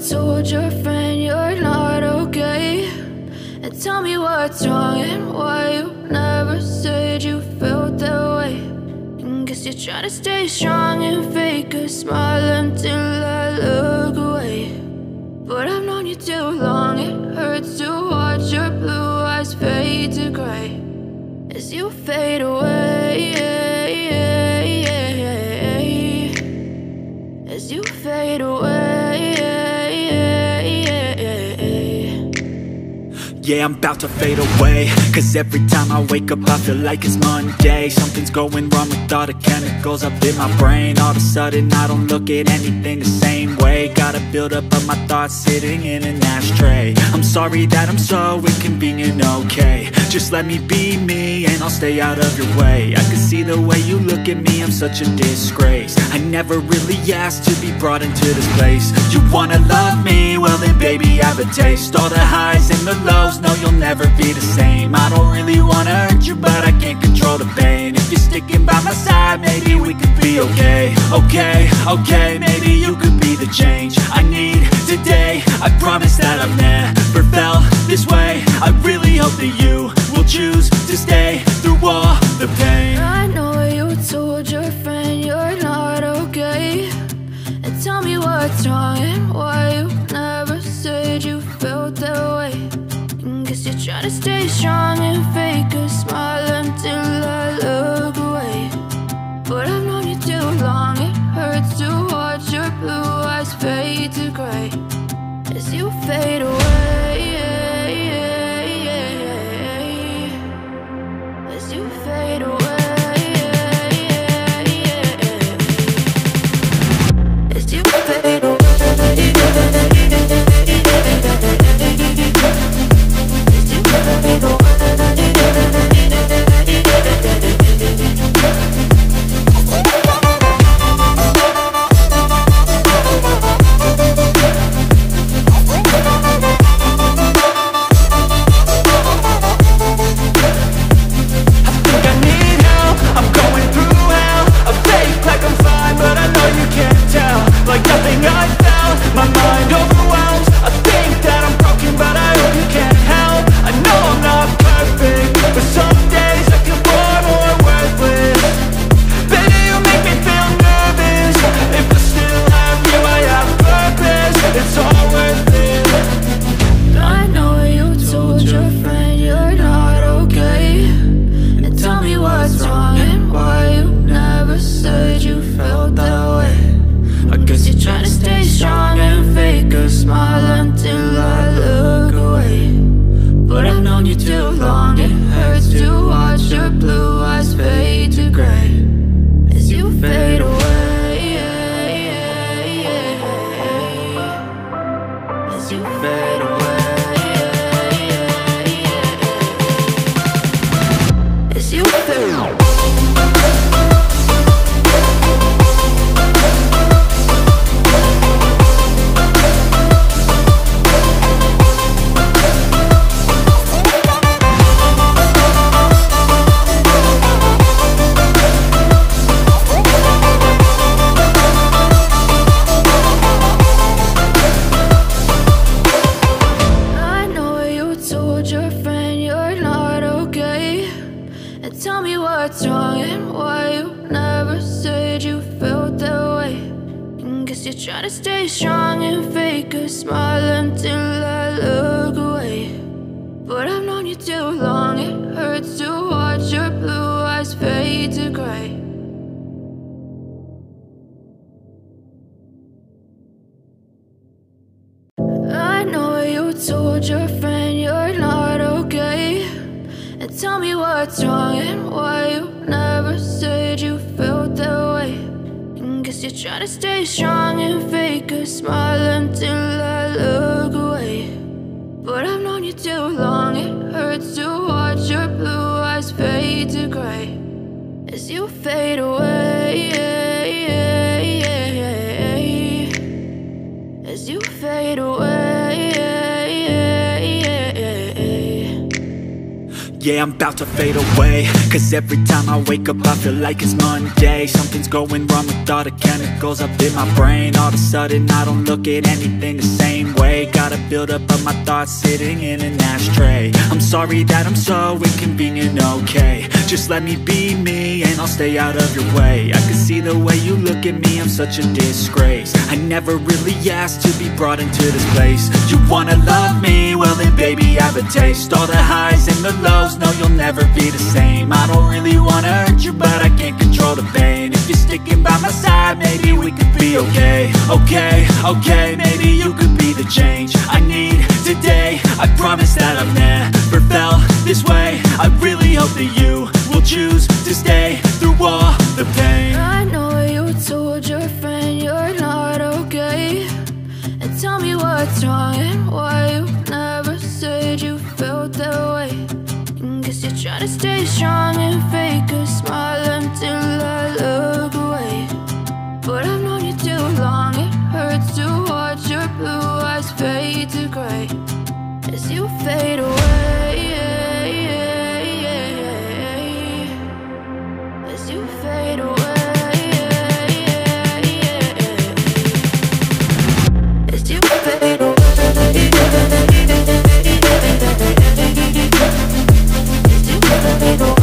told your friend you're not okay, and tell me what's wrong and why you never said you felt that way. And guess you're trying to stay strong and fake a smile until I look away. But I've known you too long, it hurts to watch your blue eyes fade to gray as you fade away, as you fade away. Yeah, I'm about to fade away, cause every time I wake up I feel like it's Monday. Something's going wrong with all the chemicals up in my brain. All of a sudden I don't look at anything the same way. Gotta build up of my thoughts sitting in an ashtray. I'm sorry that I'm so inconvenient, okay. Just let me be me and I'll stay out of your way. I can see the way you look at me, I'm such a disgrace. I never really asked to be brought into this place. You wanna love me? Well then baby I have a taste. All the highs and the lows, no you'll never be the same. I don't really wanna hurt you but I can't control the pain. If you're sticking by my side maybe we could be okay. Okay, maybe you could be the change I need today. I promise that I've never felt this way. I really hope that you will choose to stay through all the pain. I know you told your friend you're not okay, and tell me what's wrong and why you never said you felt that way. And guess you're trying to stay strong and fake a smile until I look away. But I've known you too long, it hurts to watch your blue eyes fade to gray as you fade away, as you fade away, as you fade away. Yeah, I'm about to fade away, cause every time I wake up I feel like it's Monday. Something's going wrong with all the chemicals up in my brain. All of a sudden I don't look at anything the same way. Got a buildup of my thoughts sitting in an ashtray. I'm sorry that I'm so inconvenient, okay. Just let me be me and I'll stay out of your way. I can see the way you look at me, I'm such a disgrace. I never really asked to be brought into this place. You wanna love me? Well then baby, have a taste. All the highs and the lows, no, you'll never be the same. I don't really wanna hurt you, but I can't control the pain. If you're sticking by my side, maybe we could be okay. Okay, maybe you could be the change I need today. I promise that I've never felt this way. I really hope that you will choose to stay through all the pain. I know you told your friend you're not okay, and tell me what's wrong and why you never said you felt that way. Guess you're trying to stay strong and fake a smile until I look away. But I've known you too long, it hurts to watch your blue eyes fade to gray as you fade away. As you fade away. As you fade away. As you fade away.